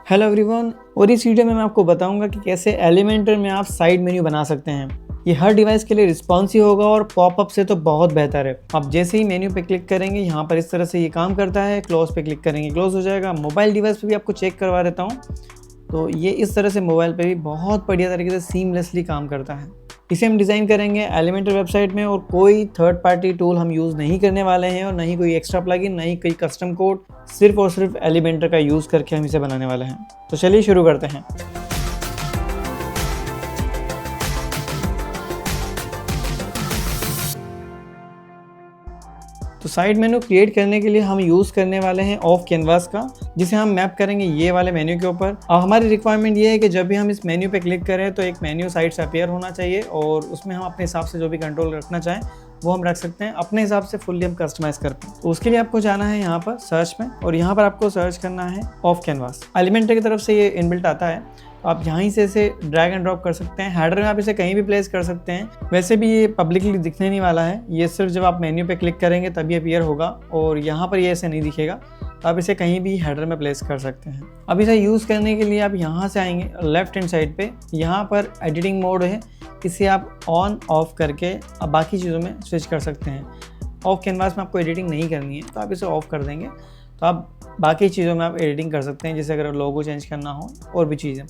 Hello everyone, और इस video में मैं आपको बताऊंगा कि कैसे एलिमेंटर में आप साइड मेन्यू बना सकते हैं। ये हर डिवाइस के लिए रिस्पॉन्सिव होगा और पॉपअप से तो बहुत बेहतर है। आप जैसे ही मेन्यू पे क्लिक करेंगे यहाँ पर इस तरह से ये काम करता है। क्लोज पे क्लिक करेंगे क्लोज हो जाएगा। मोबाइल डिवाइस पे भी आपको चेक करवा देता हूँ, तो ये इस तरह से मोबाइल पे भी बहुत बढ़िया तरीके से सीमलेसली काम करता है। इसे हम डिज़ाइन करेंगे एलिमेंटर वेबसाइट में, और कोई थर्ड पार्टी टूल हम यूज़ नहीं करने वाले हैं, और नहीं कोई एक्स्ट्रा प्लगइन, नहीं कोई कस्टम कोड, सिर्फ और सिर्फ एलिमेंटर का यूज़ करके हम इसे बनाने वाले हैं। तो चलिए शुरू करते हैं। तो साइड मेन्यू क्रिएट करने के लिए हम यूज़ करने वाले हैं ऑफ कैनवास का, जिसे हम मैप करेंगे ये वाले मेन्यू के ऊपर। अब हमारी रिक्वायरमेंट ये है कि जब भी हम इस मेन्यू पे क्लिक करें तो एक मेन्यू साइड से अपीयर होना चाहिए, और उसमें हम अपने हिसाब से जो भी कंट्रोल रखना चाहें वो हम रख सकते हैं, अपने हिसाब से फुल्ली हम कस्टमाइज़ करते हैं। तो उसके लिए आपको जाना है यहाँ पर सर्च में, और यहाँ पर आपको सर्च करना है ऑफ कैनवास। एलिमेंटर की तरफ से ये इनबिल्ट आता है, तो आप यहीं से इसे ड्रैग एंड ड्रॉप कर सकते हैं। हेडर में आप इसे कहीं भी प्लेस कर सकते हैं। वैसे भी ये पब्लिकली दिखने नहीं वाला है, ये सिर्फ जब आप मेन्यू पे क्लिक करेंगे तभी अपीयर होगा, और यहाँ पर ये ऐसे नहीं दिखेगा। तो आप इसे कहीं भी हेडर में प्लेस कर सकते हैं। अब इसे यूज़ करने के लिए आप यहाँ से आएंगे लेफ्ट हैंड साइड पे, यहाँ पर एडिटिंग मोड है, इसे आप ऑन ऑफ करके अब बाकी चीज़ों में स्विच कर सकते हैं। ऑफ कैनवास में आपको एडिटिंग नहीं करनी है, तो आप इसे ऑफ कर देंगे तो आप बाकी चीज़ों में आप एडिटिंग कर सकते हैं, जैसे अगर लोगो चेंज करना हो और भी चीज़ें।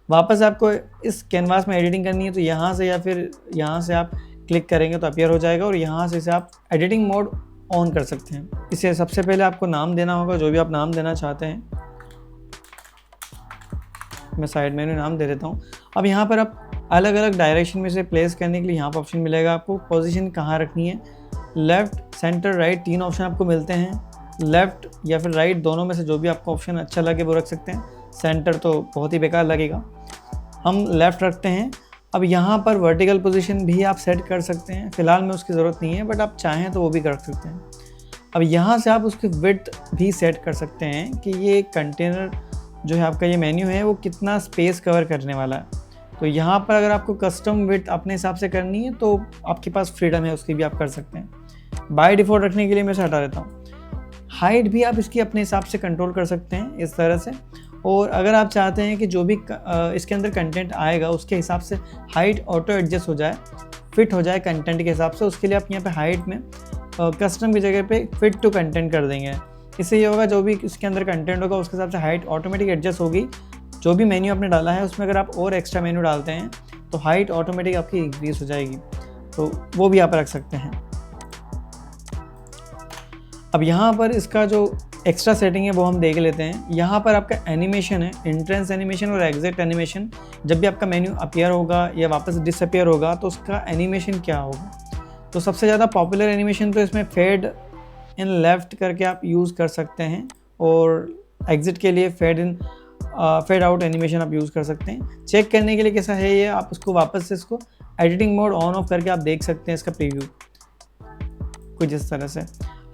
वापस आपको इस कैनवास में एडिटिंग करनी है तो यहाँ से या फिर यहाँ से आप क्लिक करेंगे तो अपीयर हो जाएगा, और यहाँ से इसे आप एडिटिंग मोड ऑन कर सकते हैं। इसे सबसे पहले आपको नाम देना होगा, जो भी आप नाम देना चाहते हैं। मैं साइड मेन्यू नाम दे देता हूँ। अब यहाँ पर आप अलग अलग डायरेक्शन में से प्लेस करने के लिए यहाँ पर ऑप्शन मिलेगा। आपको पोजीशन कहाँ रखनी है, लेफ़्ट, सेंटर, राइट, 3 ऑप्शन आपको मिलते हैं। लेफ़्ट या फिर राइट दोनों में से जो भी आपको ऑप्शन अच्छा लगे वो रख सकते हैं। सेंटर तो बहुत ही बेकार लगेगा, हम लेफ़्ट रखते हैं। अब यहाँ पर वर्टिकल पोजीशन भी आप सेट कर सकते हैं, फ़िलहाल में उसकी ज़रूरत नहीं है, बट आप चाहें तो वो भी कर सकते हैं। अब यहाँ से आप उसकी विड्थ भी सेट कर सकते हैं कि ये कंटेनर जो है आपका ये मेन्यू है वो कितना स्पेस कवर करने वाला है। तो यहाँ पर अगर आपको कस्टम विड्थ अपने हिसाब से करनी है तो आपके पास फ्रीडम है, उसकी भी आप कर सकते हैं। बाय डिफ़ॉल्ट रखने के लिए मैं इसे हटा देता हूँ। हाइट भी आप इसकी अपने हिसाब से कंट्रोल कर सकते हैं इस तरह से, और अगर आप चाहते हैं कि जो भी इसके अंदर कंटेंट आएगा उसके हिसाब से हाइट ऑटो एडजस्ट हो जाए, फिट हो जाए कंटेंट के हिसाब से, उसके लिए आप यहाँ पे हाइट में कस्टम की जगह पे फिट टू कंटेंट कर देंगे। इससे ये होगा जो भी इसके अंदर कंटेंट होगा उसके हिसाब से हाइट ऑटोमेटिक एडजस्ट होगी। जो भी मेन्यू आपने डाला है उसमें अगर आप और एक्स्ट्रा मेन्यू डालते हैं तो हाइट ऑटोमेटिक आपकी इंक्रीज हो जाएगी, तो वो भी आप रख सकते हैं। अब यहाँ पर इसका जो एक्स्ट्रा सेटिंग है वो हम देख लेते हैं। यहाँ पर आपका एनिमेशन है, एंट्रेंस एनिमेशन और एग्जिट एनिमेशन। जब भी आपका मेन्यू अपीयर होगा या वापस डिसअपीयर होगा तो उसका एनिमेशन क्या होगा। तो सबसे ज़्यादा पॉपुलर एनिमेशन तो इसमें फेड इन लेफ़्ट करके आप यूज़ कर सकते हैं, और एग्जिट के लिए फेड आउट एनिमेशन आप यूज़ कर सकते हैं। चेक करने के लिए कैसा है ये, आप इसको वापस से इसको एडिटिंग मोड ऑन ऑफ करके आप देख सकते हैं इसका प्रीव्यू कुछ इस तरह से।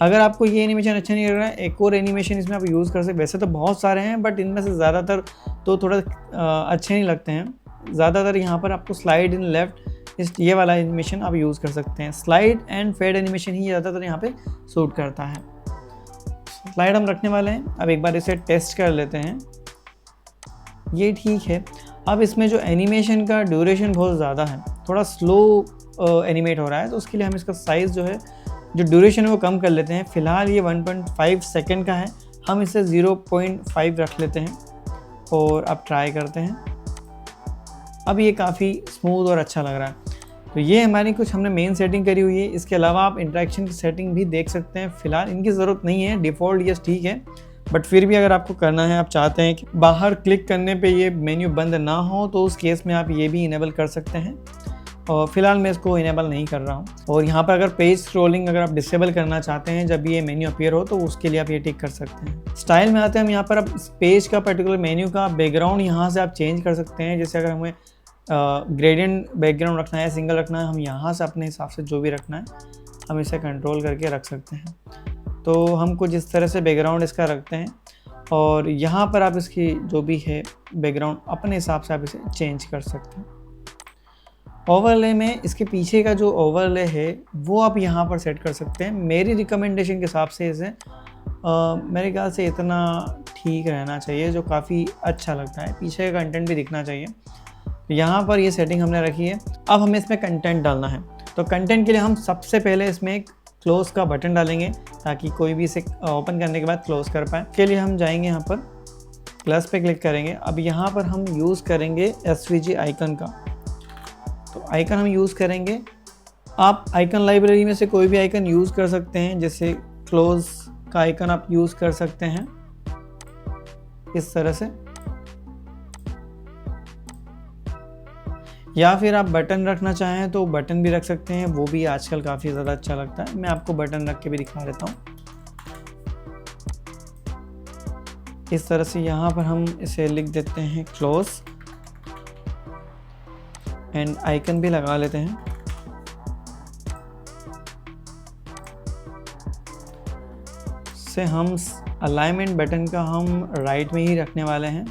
अगर आपको ये एनिमेशन अच्छा नहीं लग रहा है, एक और एनिमेशन इसमें आप यूज़ कर सकते हैं। वैसे तो बहुत सारे हैं, बट इनमें से ज़्यादातर तो थोड़ा अच्छे नहीं लगते हैं। ज़्यादातर यहाँ पर आपको स्लाइड इन लेफ़्ट ये वाला एनिमेशन आप यूज़ कर सकते हैं। स्लाइड एंड फेड एनिमेशन ही ज़्यादातर यहाँ पे सूट करता है। स्लाइड हम रखने वाले हैं। अब एक बार इसे टेस्ट कर लेते हैं, ये ठीक है। अब इसमें जो एनिमेशन का ड्यूरेशन बहुत ज़्यादा है, थोड़ा स्लो एनिमेट हो रहा है, तो उसके लिए हम इसका साइज़ जो है, जो ड्यूरेशन है वो कम कर लेते हैं। फ़िलहाल ये 1.5 सेकंड का है, हम इसे 0.5 रख लेते हैं और अब ट्राई करते हैं। अब ये काफ़ी स्मूथ और अच्छा लग रहा है। तो ये हमारी कुछ हमने मेन सेटिंग करी हुई है। इसके अलावा आप इंटरेक्शन की सेटिंग भी देख सकते हैं। फ़िलहाल इनकी ज़रूरत नहीं है, डिफ़ॉल्ट यस ठीक है, बट फिर भी अगर आपको करना है, आप चाहते हैं कि बाहर क्लिक करने पे ये मेन्यू बंद ना हो, तो उस केस में आप ये भी इनेबल कर सकते हैं। और फिलहाल मैं इसको इनेबल नहीं कर रहा हूँ। और यहाँ पर अगर पेज स्क्रॉलिंग अगर आप डिसेबल करना चाहते हैं जब ये मेन्यू अपीयर हो, तो उसके लिए आप ये टिक कर सकते हैं। स्टाइल में आते हैं हम, यहाँ पर आप पेज का पर्टिकुलर मेन्यू का बैकग्राउंड यहाँ से आप चेंज कर सकते हैं। जैसे अगर हमें ग्रेडियंट बैकग्राउंड रखना है, सिंगल रखना है, हम यहाँ से अपने हिसाब से जो भी रखना है हम इसे कंट्रोल करके रख सकते हैं। तो हम कुछ इस तरह से बैकग्राउंड इसका रखते हैं, और यहाँ पर आप इसकी जो भी है बैकग्राउंड अपने हिसाब से आप इसे चेंज कर सकते हैं। ओवरले में इसके पीछे का जो ओवरले है वो आप यहाँ पर सेट कर सकते हैं। मेरी रिकमेंडेशन के हिसाब से इसे मेरे ख्याल से इतना ठीक रहना चाहिए, जो काफ़ी अच्छा लगता है। पीछे का कंटेंट भी दिखना चाहिए। यहाँ पर ये सेटिंग हमने रखी है। अब हमें इसमें कंटेंट डालना है, तो कंटेंट के लिए हम सबसे पहले इसमें एक क्लोज़ का बटन डालेंगे ताकि कोई भी इसे ओपन करने के बाद क्लोज़ कर पाए। इसके लिए हम जाएंगे यहाँ पर प्लस पे क्लिक करेंगे। अब यहाँ पर हम यूज़ करेंगे SVG आइकन का, तो आइकन हम यूज़ करेंगे। आप आइकन लाइब्रेरी में से कोई भी आइकन यूज़ कर सकते हैं, जैसे क्लोज़ का आइकन आप यूज़ कर सकते हैं इस तरह से, या फिर आप बटन रखना चाहें तो बटन भी रख सकते हैं, वो भी आजकल काफ़ी ज़्यादा अच्छा लगता है। मैं आपको बटन रख के भी दिखा देता हूँ। इस तरह से यहाँ पर हम इसे लिख देते हैं क्लोज एंड आइकन भी लगा लेते हैं। से हम अलाइनमेंट बटन का हम राइट में ही रखने वाले हैं।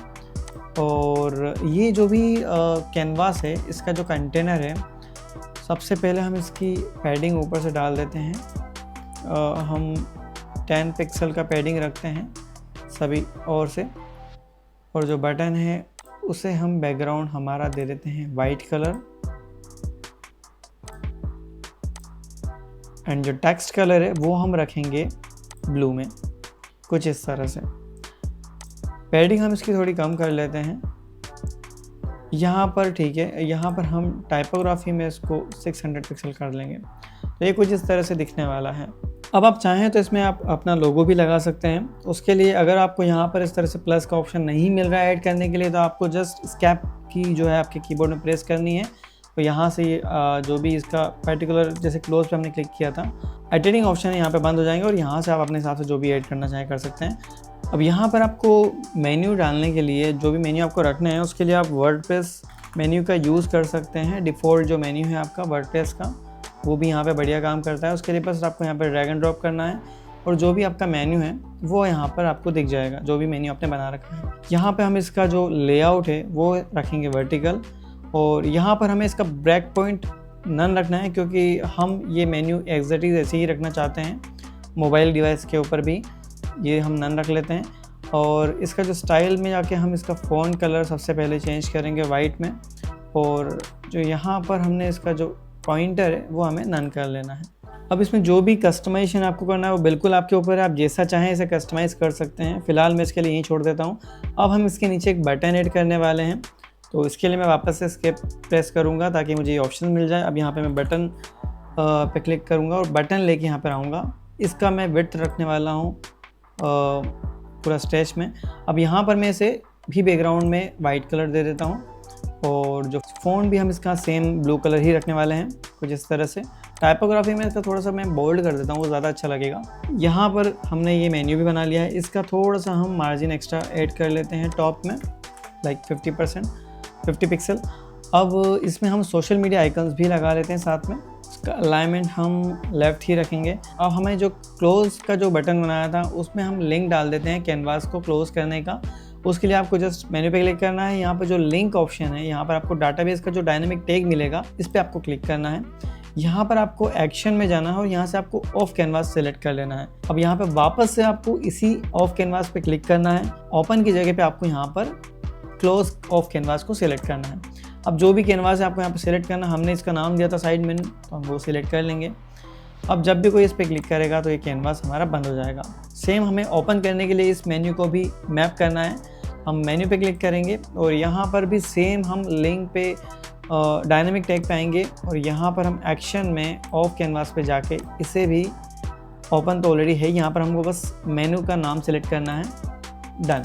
और ये जो भी कैनवास है, इसका जो कंटेनर है, सबसे पहले हम इसकी पैडिंग ऊपर से डाल देते हैं। हम 10 पिक्सल का पैडिंग रखते हैं सभी ओर से। और जो बटन है उसे हम बैकग्राउंड हमारा दे देते हैं वाइट कलर, एंड जो टेक्स्ट कलर है वो हम रखेंगे ब्लू में, कुछ इस तरह से। पैडिंग हम इसकी थोड़ी कम कर लेते हैं यहाँ पर, ठीक है। यहाँ पर हम टाइपोग्राफी में इसको 600 पिक्सल कर लेंगे, तो ये कुछ इस तरह से दिखने वाला है। अब आप चाहें तो इसमें आप अपना लोगो भी लगा सकते हैं। उसके लिए अगर आपको यहाँ पर इस तरह से प्लस का ऑप्शन नहीं मिल रहा है ऐड करने के लिए, तो आपको जस्ट स्कैप की जो है आपके कीबोर्ड में प्रेस करनी है। तो यहाँ से जो भी इसका पर्टिकुलर, जैसे क्लोज पे हमने क्लिक किया था, एडिटिंग ऑप्शन यहाँ पे बंद हो जाएंगे और यहाँ से आप अपने हिसाब से जो भी ऐड करना चाहें कर सकते हैं। अब यहाँ पर आपको मेन्यू डालने के लिए, जो भी मेन्यू आपको रखना है, उसके लिए आप वर्डप्रेस मेन्यू का यूज़ कर सकते हैं। डिफ़ॉल्ट जो मेन्यू है आपका वर्डप्रेस का, वो भी यहाँ पे बढ़िया काम करता है। उसके लिए बस आपको यहाँ पर ड्रैग एंड ड्रॉप करना है और जो भी आपका मेन्यू है वो यहाँ पर आपको दिख जाएगा, जो भी मेन्यू आपने बना रखा है। यहाँ पे हम इसका जो लेआउट है वो रखेंगे वर्टिकल, और यहाँ पर हमें इसका ब्रेक पॉइंट नन रखना है, क्योंकि हम ये मेन्यू एग्जैक्टली ऐसे ही रखना चाहते हैं। मोबाइल डिवाइस के ऊपर भी ये हम नन रख लेते हैं। और इसका जो स्टाइल में जाके हम इसका फ़ॉन्ट कलर सबसे पहले चेंज करेंगे वाइट में, और जो यहाँ पर हमने इसका जो पॉइंटर है वो हमें नन कर लेना है। अब इसमें जो भी कस्टमाइजेशन आपको करना है वो बिल्कुल आपके ऊपर है, आप जैसा चाहें इसे कस्टमाइज़ कर सकते हैं। फ़िलहाल मैं इसके लिए यहीं छोड़ देता हूँ। अब हम इसके नीचे एक बटन ऐड करने वाले हैं, तो इसके लिए मैं वापस से एस्केप प्रेस करूँगा ताकि मुझे ये ऑप्शन मिल जाए। अब यहाँ पे मैं बटन पे क्लिक करूँगा और बटन लेके यहाँ पर आऊँगा। इसका मैं विड्थ रखने वाला हूँ पूरा स्ट्रेच में। अब यहाँ पर मैं इसे भी बैकग्राउंड में वाइट कलर दे देता हूँ, और जो फ़ॉन्ट भी हम इसका सेम ब्लू कलर ही रखने वाले हैं, कुछ इस तरह से। टाइपोग्राफी में इसका थोड़ा सा मैं बोल्ड कर देता हूँ, वो ज़्यादा अच्छा लगेगा। यहाँ पर हमने ये मेन्यू भी बना लिया है। इसका थोड़ा सा हम मार्जिन एक्स्ट्रा ऐड कर लेते हैं टॉप में, लाइक 50 पिक्सल। अब इसमें हम सोशल मीडिया आइकन्स भी लगा लेते हैं साथ में। इसका अलाइनमेंट हम लेफ़्ट ही रखेंगे। अब हमें जो क्लोज़ का जो बटन बनाया था उसमें हम लिंक डाल देते हैं कैनवास को क्लोज़ करने का। उसके लिए आपको जस्ट मेन्यू पे क्लिक करना है। यहाँ पर जो लिंक ऑप्शन है, यहाँ पर आपको डाटाबेस का जो डायनेमिक टैग मिलेगा, इस पर आपको क्लिक करना है। यहाँ पर आपको एक्शन में जाना है और यहाँ से आपको ऑफ कैनवास सेलेक्ट कर लेना है। अब यहाँ पे वापस से आपको इसी ऑफ कैनवास पे क्लिक करना है। ओपन की जगह पे आपको यहाँ पर क्लोज ऑफ कैनवास को सिलेक्ट करना है। अब जो भी कैनवास है आपको यहाँ पर सिलेक्ट करना, हमने इसका नाम दिया था साइड मेन्यू, तो हम वो सिलेक्ट कर लेंगे। अब जब भी कोई इस पर क्लिक करेगा तो ये कैनवास हमारा बंद हो जाएगा। सेम हमें ओपन करने के लिए इस मेन्यू को भी मैप करना है। हम मेन्यू पे क्लिक करेंगे और यहाँ पर भी सेम हम लिंक पे डायनेमिक टैग पे आएंगे, और यहाँ पर हम एक्शन में ऑफ कैनवास पे जाके इसे भी, ओपन तो ऑलरेडी है, यहाँ पर हमको बस मेन्यू का नाम सेलेक्ट करना है, डन।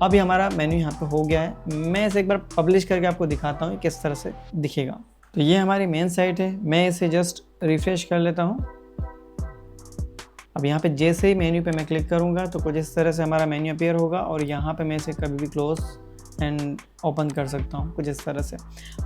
अभी हमारा मेन्यू यहाँ पे हो गया है। मैं इसे एक बार पब्लिश करके आपको दिखाता हूँ किस तरह से दिखेगा। तो ये हमारी मेन साइट है। मैं इसे जस्ट रिफ्रेश कर लेता हूँ। अब यहाँ पे जैसे ही मेन्यू पे मैं क्लिक करूँगा तो कुछ इस तरह से हमारा मेन्यू अपीयर होगा, और यहाँ पे मैं इसे कभी भी क्लोज एंड ओपन कर सकता हूँ, कुछ इस तरह से।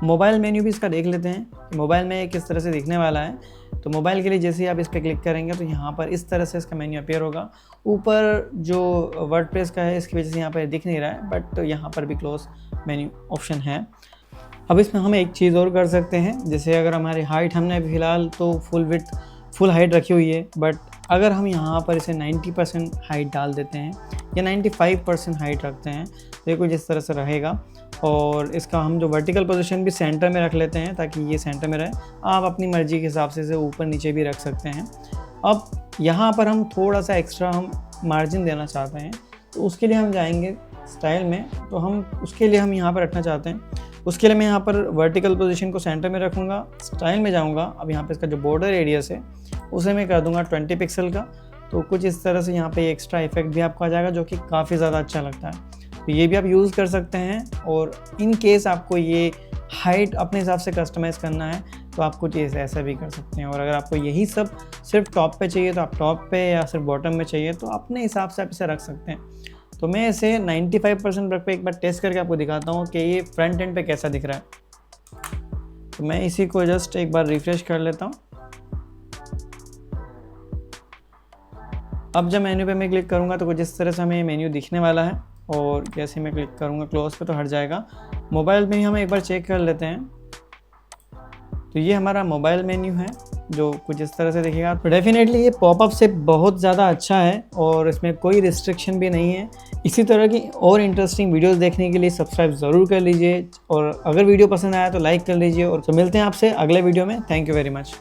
मोबाइल मेन्यू भी इसका देख लेते हैं, मोबाइल में किस तरह से दिखने वाला है। तो मोबाइल के लिए जैसे ही आप इस पर क्लिक करेंगे तो यहाँ पर इस तरह से इसका मेन्यू अपीयर होगा। ऊपर जो वर्डप्रेस का है इसकी वजह से यहाँ पर दिख नहीं रहा है, बट यहाँ पर भी क्लोज मेन्यू ऑप्शन है। अब इसमें हम एक चीज़ और कर सकते हैं, जैसे अगर हमारी हाइट हमने फ़िलहाल तो फुल हाइट रखी हुई है, बट अगर हम यहाँ पर इसे 90% हाइट डाल देते हैं या 95% हाइट रखते हैं तो ये कुछ इस तरह से रहेगा। और इसका हम जो वर्टिकल पोजीशन भी सेंटर में रख लेते हैं ताकि ये सेंटर में रहे। आप अपनी मर्ज़ी के हिसाब से इसे ऊपर नीचे भी रख सकते हैं। अब यहाँ पर हम थोड़ा सा एक्स्ट्रा हम मार्जिन देना चाहते हैं, तो उसके लिए हम जाएंगे स्टाइल में, तो हम उसके लिए हम यहाँ पर रखना चाहते हैं। उसके लिए मैं यहाँ पर वर्टिकल पोजीशन को सेंटर में रखूँगा, स्टाइल में जाऊँगा। अब यहाँ पे इसका जो बॉर्डर एरियस है उसे मैं कर दूँगा 20 पिक्सल का। तो कुछ इस तरह से यहाँ पे एक्स्ट्रा इफेक्ट भी आपको आ जाएगा जो कि काफ़ी ज़्यादा अच्छा लगता है। तो ये भी आप यूज़ कर सकते हैं। और इन केस आपको ये हाइट अपने हिसाब से कस्टमाइज़ करना है तो आप कुछ ऐसा भी कर सकते हैं। और अगर आपको यही सब सिर्फ टॉप पे चाहिए तो आप टॉप पे, या सिर्फ बॉटम में चाहिए तो अपने हिसाब से आप इसे रख सकते हैं। तो मैं इसे 95% रख पे एक बार टेस्ट करके आपको दिखाता हूँ कि ये फ्रंट एंड पे कैसा दिख रहा है। तो मैं इसी को जस्ट एक बार रिफ्रेश कर लेता हूँ। अब जब मेन्यू पे मैं क्लिक करूँगा तो कुछ इस तरह से हमें मेन्यू दिखने वाला है। और जैसे मैं क्लिक करूँगा क्लोज पे तो हट जाएगा। मोबाइल में ही हम एक बार चेक कर लेते हैं। तो ये हमारा मोबाइल मेन्यू है जो कुछ इस तरह से दिखेगा। तो डेफिनेटली ये पॉपअप से बहुत ज़्यादा अच्छा है और इसमें कोई रिस्ट्रिक्शन भी नहीं है। इसी तरह की और इंटरेस्टिंग वीडियोस देखने के लिए सब्सक्राइब ज़रूर कर लीजिए, और अगर वीडियो पसंद आया तो लाइक कर लीजिए। और तो मिलते हैं आपसे अगले वीडियो में। Thank you very much.